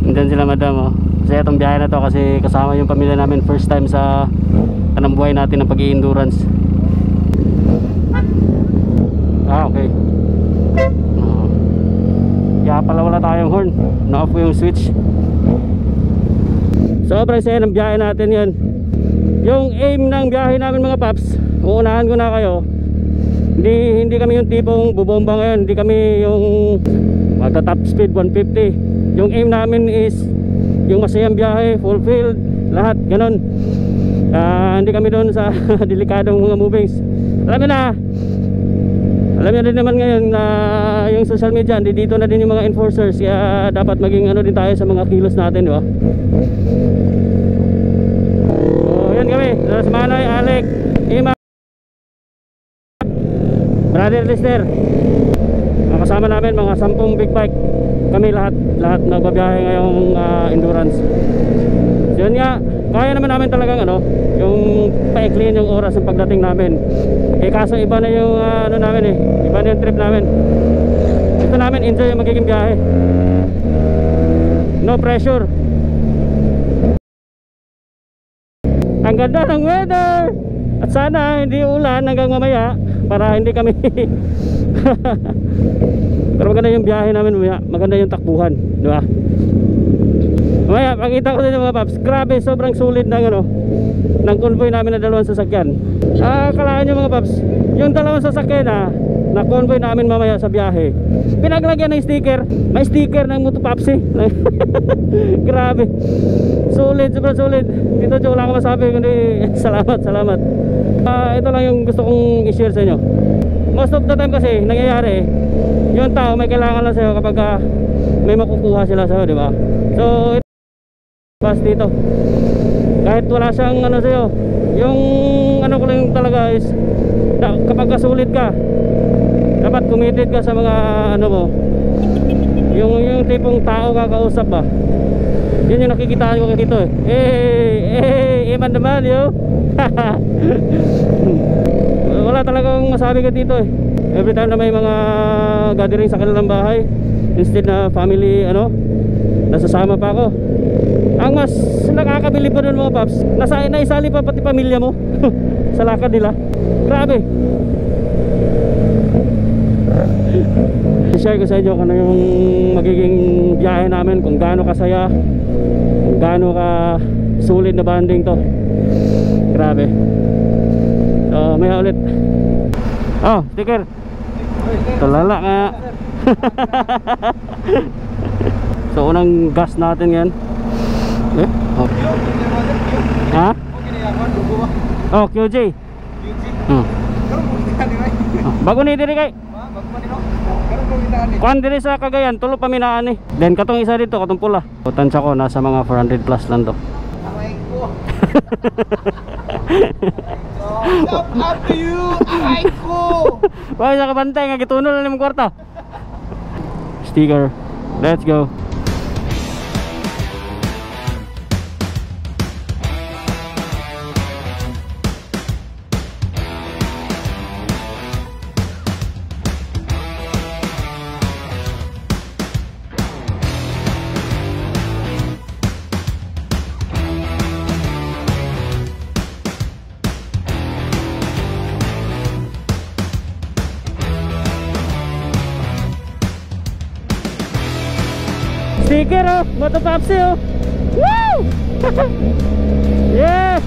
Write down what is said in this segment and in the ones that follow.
Andyan sila madam oh. Kasi itong biyahe na to kasi kasama yung pamilya namin first time sa kanang buhay natin ng pag-i-endurance. Okay. Kaya pala wala tayong horn. Na-off ko yung switch. Sobrang saya ng biyahe natin yan. Yung aim ng biyahe namin mga paps, uunahan ko na kayo. Hindi kami yung tipong bubomba ngayon. Hindi kami yung magta-top speed 150. Yung aim namin is yung masayang biyahe, fulfilled, lahat, ganun. Hindi kami doon sa delikadong mga movings. Alam niyo din naman ngayon na yung social media, dito na din yung mga enforcers. Kaya dapat maging ano din tayo sa mga kilos natin, di ba? So yan kami, sa Manay, Alec, Ima, Brother Lister. Mga kasama namin, mga 10 big bike. Kami lahat nagbabiyahe ngayong endurance. So yun nga, kaya naman namin talagang ano, yung paikliin yung oras ng pagdating namin. Kaso iba na yung ano namin iba na yung trip namin. Ito namin enjoy yung magiging biyahe. No pressure. Ang ganda ng weather. At sana hindi ulan hanggang mamaya para hindi kami pero maganda yung biyahe namin mamaya. Maganda yung takbuhan, di ba? Mamaya pakita ko din mga paps. Grabe, sobrang sulit ng ano, ng convoy namin na dalawang sasakyan. Kalaan nyo mga paps, yung dalawang sasakyan na convoy namin mamaya sa biyahe, pinaglagyan ng sticker. May sticker ng Motopapsi. Grabe, sulit, sobrang sulit. Dito wala akong masabi kundi salamat. Ito lang yung gusto kong i-share sa inyo. Most of the time kasi nangyayari, yung tao may kailangan lang sa'yo kapag may makukuha sila sa'yo, di ba? So pas dito, kahit wala siyang ano sa'yo, yung ano ko lang talaga is kapag kasulit ka, dapat committed ka sa mga ano mo, yung tipong tao kakausap ba. Yun yung nakikitaan ko dito iman naman yo. Wala talagang masabi ko dito every time na may mga gathering sa kanilang bahay, instead na family ano, nasasama pa ako. Ang mas nakakabilib pa nun mga paps, naisali pa pati pamilya mo sa lakad nila. Grabe. I-share ko sa inyo kung ano yung magiging biyahe namin, kung gaano kasaya, kung gaano ka sulit na banding to. Grabe. So may ulit. Oh, sticker. Talala nga. So unang gas natin yan. Oh. Ha? Oh, QJ. Bago ni diri kay. Kuan diri sa Cagayan, tulo paminaan ni. Then katong isa dito, katong pula. Tansya ko nasa mga 400 plus lang to. Up to you, aray ko. Wala sa kabantay nga gitunol na limang kwarta. Sticker. Let's go. Sticker oh, Motopapsi oh. Woo! Yeah!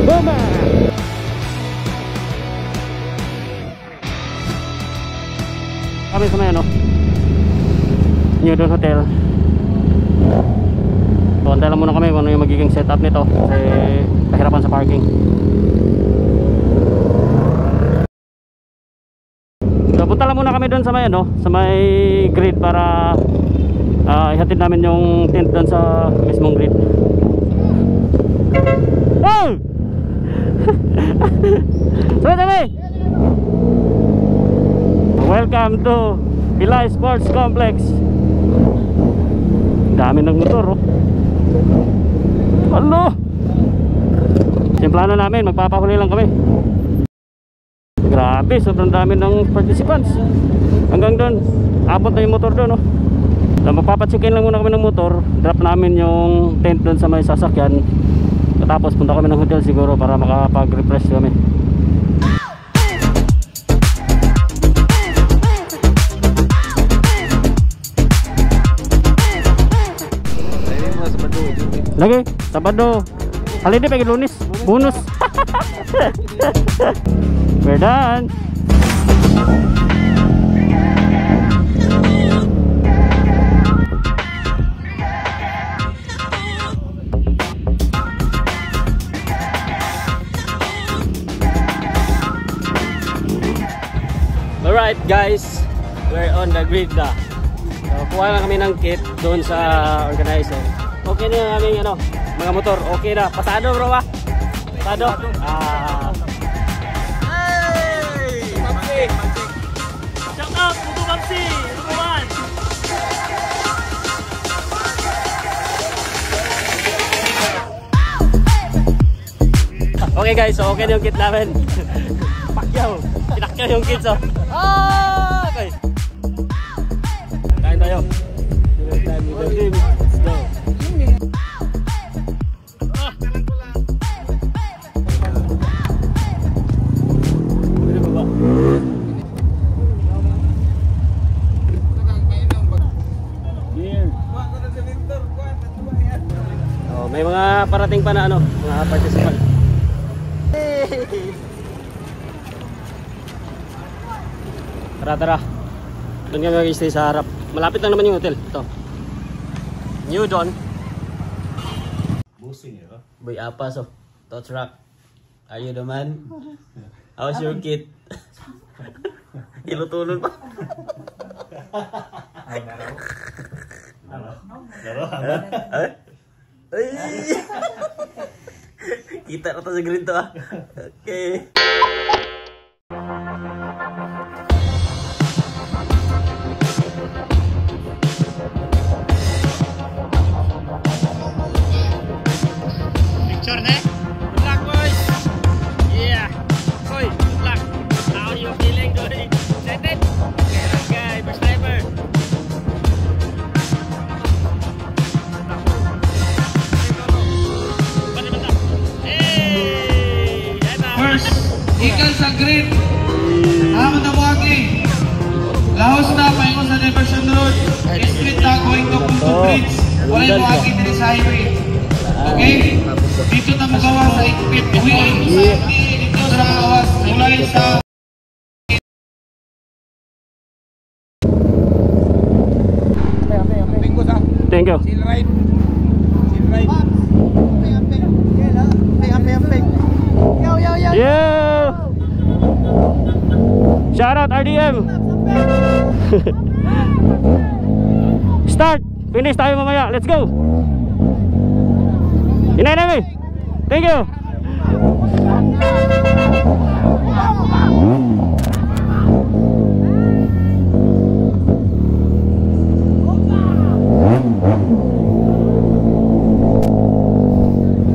Bomba! Kami sa may ano, New Dawn Hotel. So antay lang muna kami kung ano yung magiging setup nito kasi kahirapan sa parking. So punta lang muna kami doon sa may ano, sa may grid para ihatid namin yung tent doon sa mismong grid. Oh! Sabay! Welcome to Pilay Sports Complex. Dami ng motor oh. Ano? Simplano namin, magpapahuli lang kami. Grabe, sobrang dami ng participants. Hanggang doon, abot na yung motor doon, no? So, magpapacheck-in lang muna kami ng motor. Drop namin yung tent doon sa may sasakyan. Tapos punta kami ng hotel siguro para makapag-refresh kami. Lagi, Sabado. Holiday pagi Lunes, bonus. We're done. Alright guys, we're on the grid na. So, kuha lang kami ng kit doon sa organizer. Okay na yung aming ano, mga motor. Okay na. Pasado bro ba? Pasado? Hey! Mamsi! Shout out! Bugo Mamsi! Buguan! Okay guys, so okay na yung kit namin. Pakyaw! Pinakyaw yung kit so. Okay! Kain tayo. Time with the team. Let's go! Oh, may mga parating pa na ano, mga participant. Tara, tara. Doon kami mag-stay sa harap. Malapit lang naman yung hotel. Ito. New Dawn. Boy Apas of Touch Rock. Are you the man? How's your kit? Ilutulon pa. Kita na to sa green to ah. Okay. Picture na? Good luck boys! Yeah! Hoy! Good luck! How are you feeling? Excited? Okay, first timer! First, ikan sa green. Hamon na buhagi. Lahos na, paingon sa Diversion Road. Street na, going to Punto Bridge. Wala yung buhagi din sa highway. Okay? Dito na magawa sa Ikpit. Dito sa magawa. Mulay sa... Thank you. Chill ride. Chill ride. Yeah! Shout out RDM! Start! Finish tayo mamaya. Let's go! Inay namin! Thank you!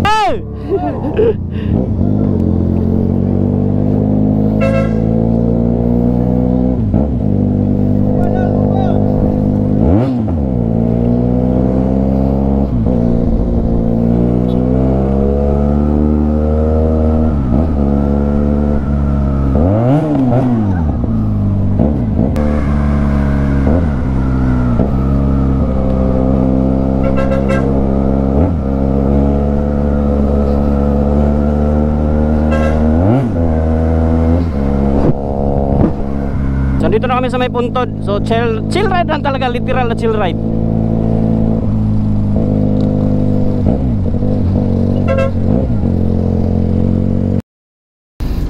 Hey! So dito na kami sa may puntod. So chill ride lang talaga, literal na chill ride.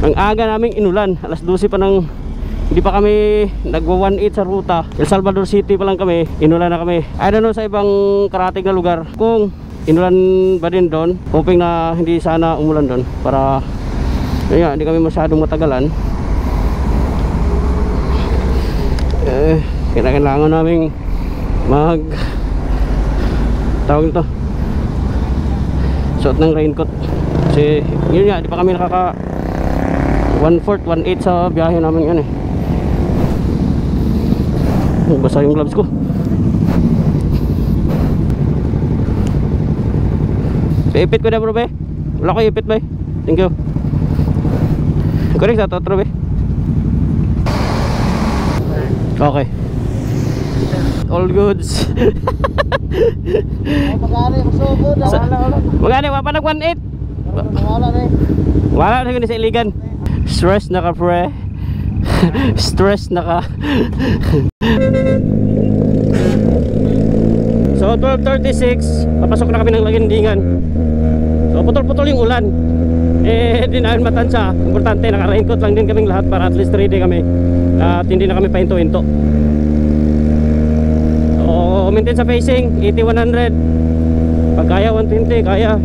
Ang aga naming inulan, alas 12 pa nang hindi pa kami nagwa 1-8 sa ruta. El Salvador City pa lang kami, inulan na kami. I don't know sa ibang karating na lugar kung inulan ba din doon. Hoping na hindi sana umulan doon para hindi kami masyadong matagalan. Kailangan naming tawag nito, suot ng raincoat kasi yun nga, di pa kami 1/4, 1/8 sa biyahe namin yan eh. Basa yung gloves ko. Ipit ko na bro be. Wala ko ipit be. Thank you. Correct sa totro be. Okay. All goods. Magani wa pa nag 1/8. Wala na gani sa iligan. Stress na ka pre. Stress na ka. So 12:36, papasok na kami ng Lagindingan. So putol-putol yung ulan. Eh di namin matansya. Importante naka-raincoat lang din kaming lahat para at least ready kami. At hindi na kami pahinto-hinto. So maintain sa pacing 80-100. Pag kaya 120, kaya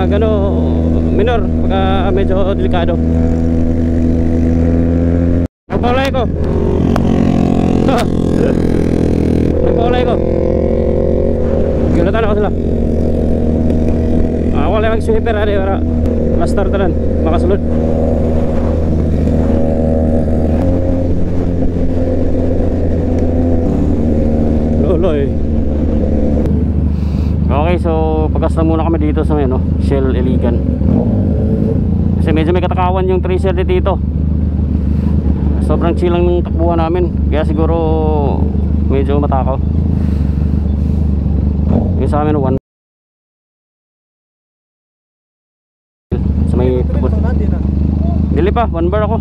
gano minor pagka medyo delikado. Nagpaulay ko. Nagpaulay ko. Gulatan ako sila. Wala mag-sweeper ari para ma-start na makasulod. Loloy. Okay, so pagkasta muna kami dito sa Shell Iligan. Kasi medyo may katakawan yung tracer dito. Sobrang chill lang ng takbuhan namin. Kaya siguro medyo matakaw. Yung sa amin 1 sa may tubos. Dili pa, 1 bar ako.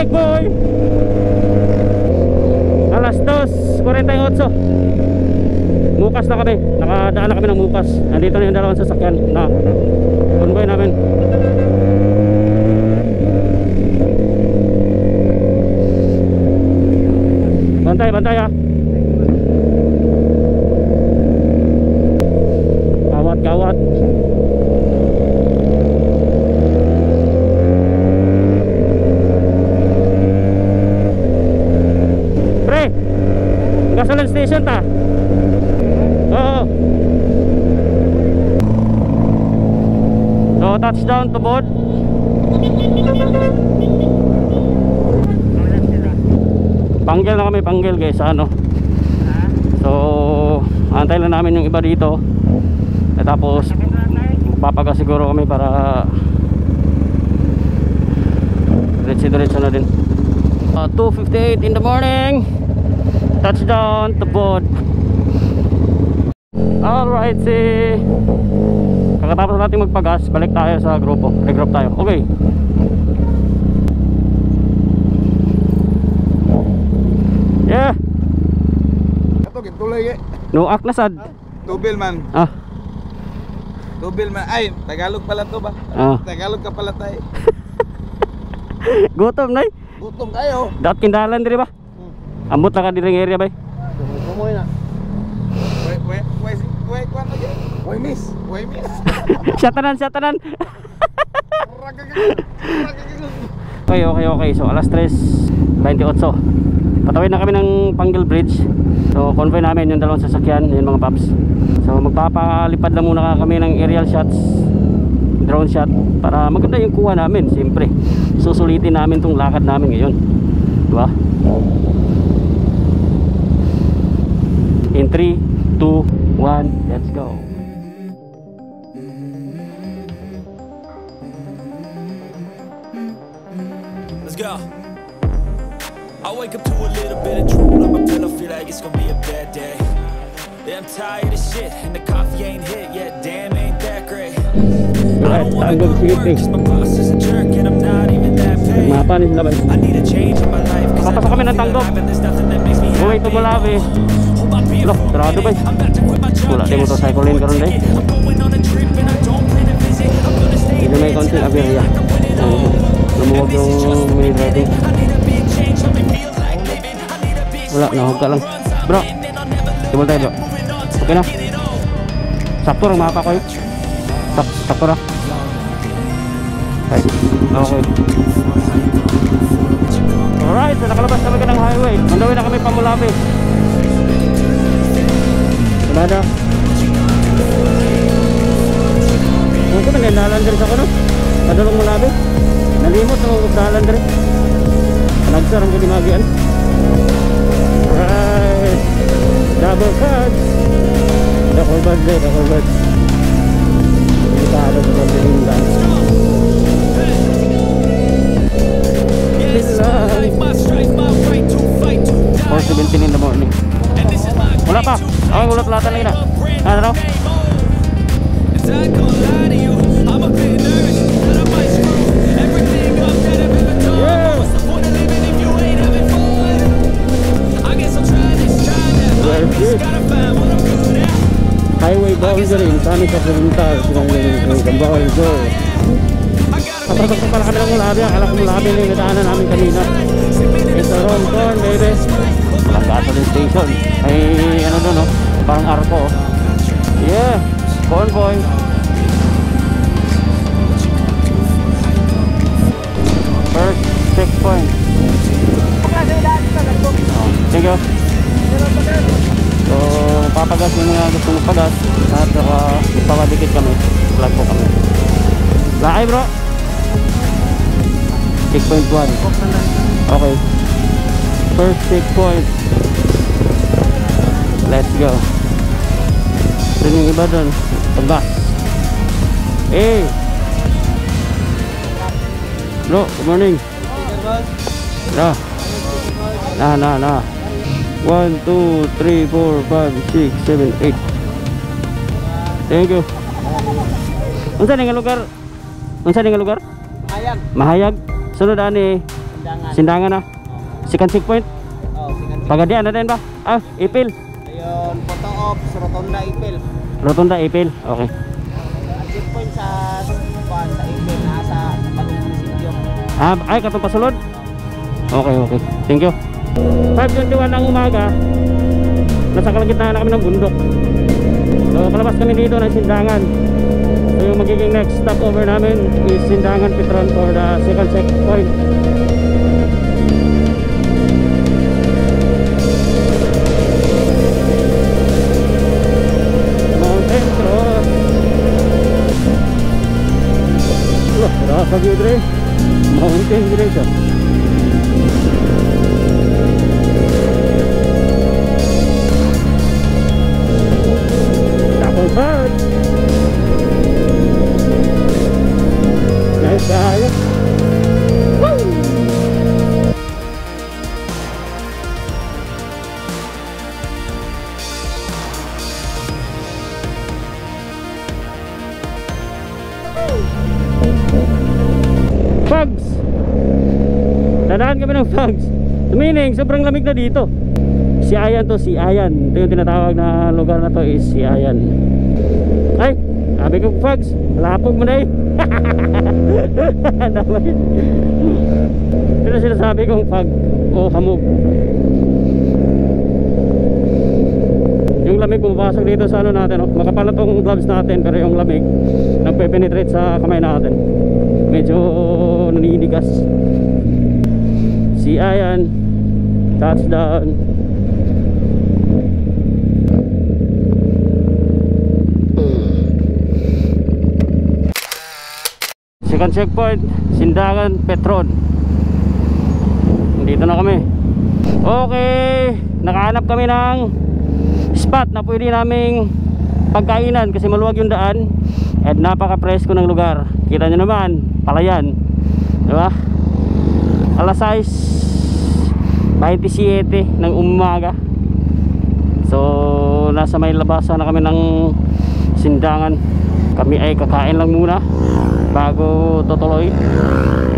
Boy, alas 2:48 Mukas na kami, nakadaan na kami ng Mukas. Nandito na yung dalawang sasakyan na convoy namin. Bantay, bantay ha. Kawat, kawat. Gasoline station ta. Oo. So touchdown to Bod. Panggil na kami, panggil guys sa ano. So antay lang namin yung iba dito. At tapos magpapaga siguro kami para diretso na din. 2:58 in the morning. Touchdown to Bod. Alright, kakatapos natin magpagas, balik tayo sa grupo. Regroup tayo. Okay. Yeah. Ato gituloy eh. Nuak na sad. Tubil man. Ah. Tubil man. Ay, Tagalog pala to ba? Ah. Tagalog ka pala tay. Gutom nay. Gutom kayo. Dat kindalan diri ba? Ambot na ka direng area bay. Kumoy na. Wait, kwan lagi. Wait, miss. Syatanan. Okay. So alas 3:28. Patawid na kami ng Panggil Bridge. So convoy namin yung dalawang sasakyan, yung mga paps. So magpapalipad lang muna kami ng aerial shots, drone shot, para maganda yung kuha namin. Siyempre susulitin namin tong lakad namin ngayon, diba? In 3, 2, 1, let's go. Let's go. I wake up to a little bit of drool on my pillow, feel like it's gonna be a bad day. Yeah, I'm tired of shit, and the coffee ain't hit yet, damn, ain't that great. I don't wanna go to work, cause my boss is a jerk, and I'm not even that paid. I need a change in my life, cause I don't feel alive, and there's nothing that makes me happy. Hold my beer Loh, sarado ba? Wala din motorcycle lane karon day. Hindi may konting aberya. Lumuwag yung mini driving. Wala, nahog ka lang. Bro, tibol tayo bro. Okay na. Sakto rin mapa ko yun. Sakto na. Okay. Alright, so nakalabas kami ka ng highway. Mandawin na kami Pamulabi. Wala na. Kung ko nandalan din sa kuno. Padulong Mulabi. Nalimot na magdalan din. Nagsar ang kalimagian. Alright. Double cards. Double bad day, double bad. Hindi pa ako sa pagbilindan. 4:17 in the morning. Wala pa. Okay, ulat-ulatan lagi na. Ano raw? Highway boundary, kami sa Purintal, sinang bawal go. Papatok pa pala kami ng Mulabi. Akala ko Mulabi na yung nadaanan namin kanina. It's a wrong turn, baby. Walang gasoline station. Ay ano doon, no? Parang arko. Yeah, convoy. First checkpoint. Thank you. So, papagas yung mga gusto mong pagas. At papadikit kami. Vlog po kami. Lakay bro. Checkpoint 1. Okay. First checkpoint. Let's go. Doon yung iba doon. Pagbas. Hey. Bro, good morning. Na. 1, 2, 3, 4, 5, 6, 7, 8. Thank you. Unsa nga lugar? Unsa nga lugar? Mahayag. Mahayag. Sunod ani Sindangan na. Second checkpoint. Oh, second. Pagadian na din ba? Ah, Ipil. Ayun, photo ops, Rotonda Ipil. Rotonda Ipil. Okay. Ang checkpoint sa Ipil nasa Bagong Munisipyo. Ah, ay katong pasulod. Okay. Thank you. 5:21 ng umaga. Nasa kalagitnaan na kami ng bundok. So, palabas kami dito ng Sindangan. So, yung magiging next stopover namin is Sindangan Petron for the second checkpoint. Mountain Cross. Rasa gitu mountain gitu. Double bird. Nice tayo. Woo! Fogs. Dadaan kami ng Fogs. Meaning sobrang lamig na dito. Siayan to, Siayan. Ito yung tinatawag na lugar na to is Siayan. Ay, sabi ko Fogs, lapog mo na eh. Pero sinasabi kong fog o hamog. Yung lamig pumapasok dito sa ano natin, no? Makapal na tong gloves natin, pero yung lamig nagpe-penetrate sa kamay natin. Medyo naninigas. Siayan, touchdown. Second checkpoint, Sindangan Petron. Dito na kami. Okay, nakahanap kami ng spot na pwede naming pagkainan kasi maluwag yung daan at napaka-presko ng lugar. Kita nyo naman, palayan, diba? Alas 6:27 ng umaga. So nasa may labasan na kami ng Sindangan. Kami ay kakain lang muna bago tutuloy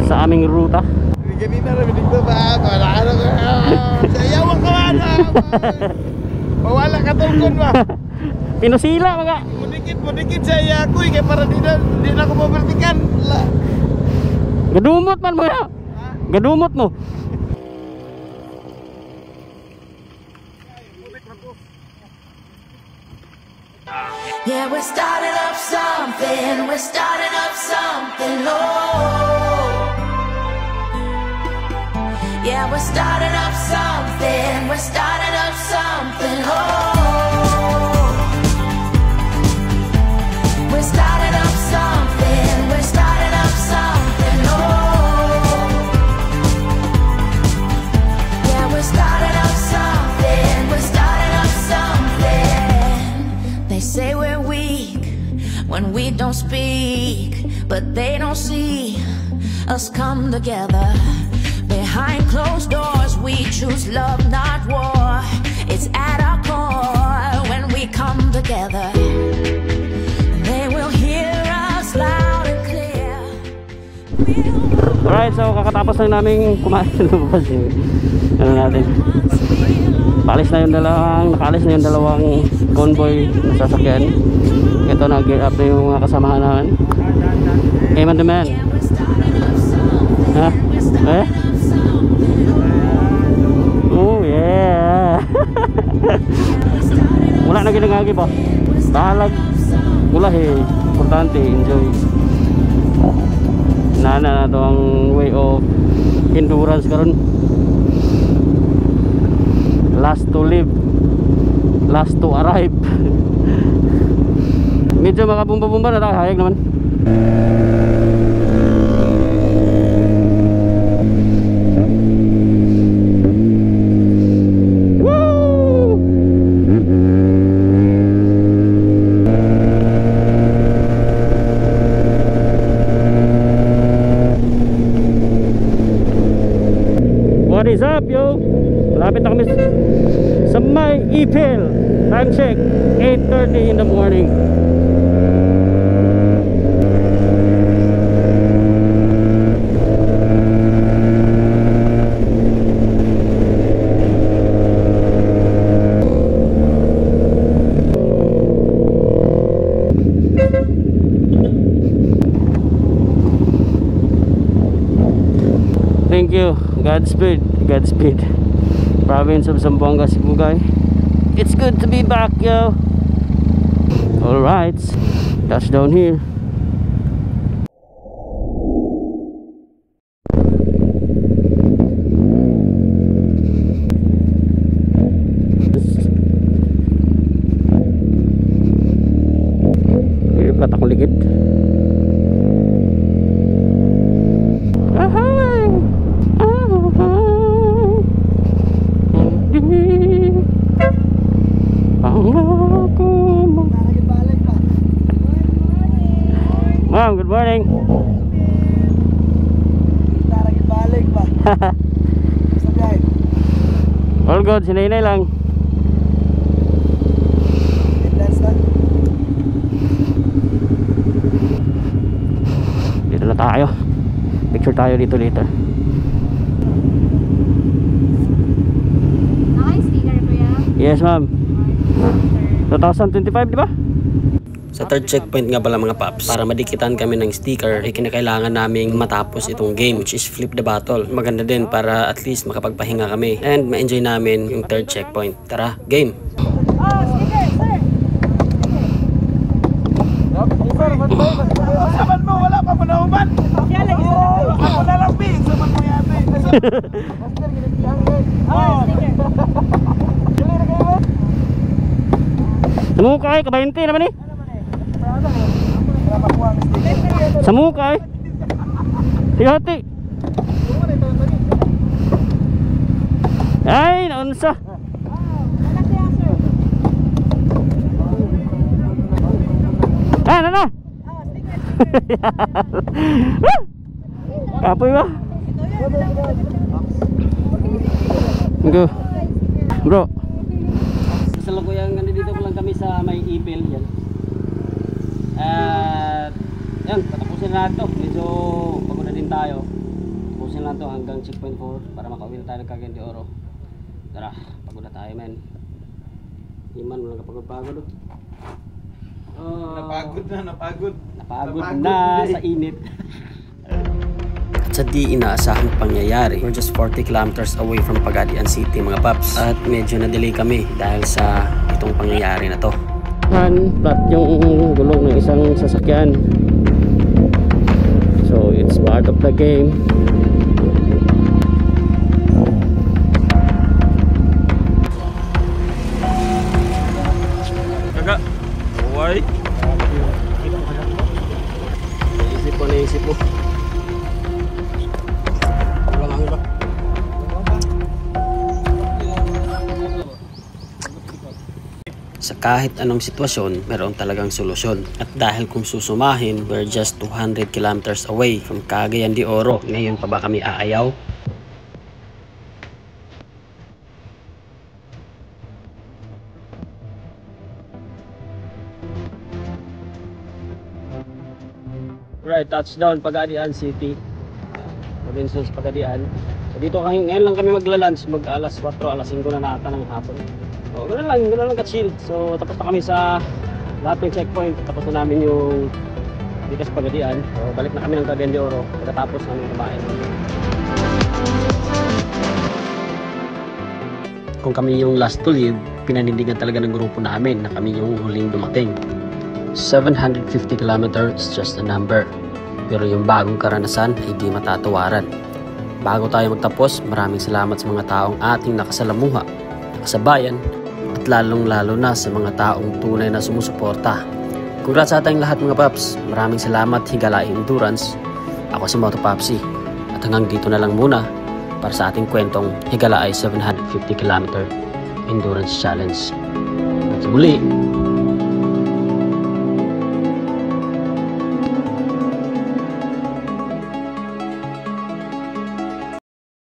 sa aming ruta. Ganina na binig ba? Wala ka na. Sayaw ang kawana. Wala ka tulkon ba? Pinusila mga. Pudikit saya aku kay para di na ko mabertikan. Gadumot man mo ya. Gadumot mo. Yeah, we're starting up something, oh. Yeah, we're starting up something, oh. We're starting up something, oh. Yeah, we're starting up something, They say we're weak when we don't speak, but they don't see us come together. Behind closed doors, we choose love, not war. It's at our core when we come together. They will hear us loud and clear. Alright, so kakatapos lang namin kumain. Lumabas yung ano natin. Nakalis na yung dalawang convoy na sasakyan. Ito na, gear up na yung mga kasamahan namin. Hey man the man. Ha? Eh? Oh yeah. Wala na ginagagi pa. Bahalag. Wala importante, enjoy. Nana na to ang way of endurance karon. Last to live, last to arrive. Medyo makabumba-bumba na tayo, hayag naman. What is up, yo? Malapit na kami sa may Ipil. Time check, 8:30 in the morning. Thank you. Godspeed. Godspeed. Province of Zamboanga, Sibugay. It's good to be back, yo. Alright, touchdown here. Here, patak ligid. Ma'am, good morning. Balik pa. Sa biyahe. All good, sinay-nay lang. Dance na. Dito na tayo. Picture tayo dito later. Sticker ko yan? Yes, ma'am. 2025, di ba? Sa third checkpoint nga pala mga paps, para madikitan kami ng sticker, ay kinakailangan naming matapos itong game, which is flip the bottle. Maganda din para at least makapagpahinga kami and ma-enjoy namin yung third checkpoint. Tara, game! Saban mo, wala pa manauman. Ako na lang, Bing. Saban mo yan, Bing. Samukay, kabahinti naman eh. Samukay. Hati. Ay, naunsa. Ano? Kapoy ba? Go. Bro. Kasalukuyang nandito pa lang kami sa may Ipil yan. At yan, patapusin na natin to. Medyo pagod na din tayo. Tapusin na to hanggang checkpoint 4 para makauwi na tayo ng Cagayan de Oro. Tara, pagod na tayo, men. Iman mo lang kapagod-pagod. Napagod Na sa init. At sa di inaasahang pangyayari, we're just 40 kilometers away from Pagadian City mga paps. At medyo na-delay kami dahil sa itong pangyayari na to. Flat yung gulong ng isang sasakyan. So it's part of the game. Kakak. Why? Naisip mo. Sa kahit anong sitwasyon, meron talagang solusyon. At dahil kung susumahin, we're just 200 kilometers away from Cagayan de Oro. Ngayon pa ba kami aayaw? Right, touchdown Pagadian City. Robinsons Pagadian. So dito ngayon lang kami magla-lunch, alas 4, alas 5 na nata ng hapon. So ganoon lang ka-chill. So tapos na kami sa lahat ng checkpoint. Tapos na namin yung dito sa Pagadian. So balik na kami ng Cagayan de Oro pagkatapos namin kumain. Kung kami yung last to leave, pinanindigan talaga ng grupo namin na kami yung huling dumating. 750 kilometers is just a number. Pero yung bagong karanasan ay di matatawaran. Bago tayo magtapos, maraming salamat sa mga taong ating nakasalamuha, nakasabayan, at lalong-lalo na sa mga taong tunay na sumusuporta. Congrats sa ating lahat mga paps. Maraming salamat Higala Endurance. Ako si Moto Papsi. At hanggang dito na lang muna para sa ating kwentong Higala ay 750 km Endurance Challenge. At sa muli,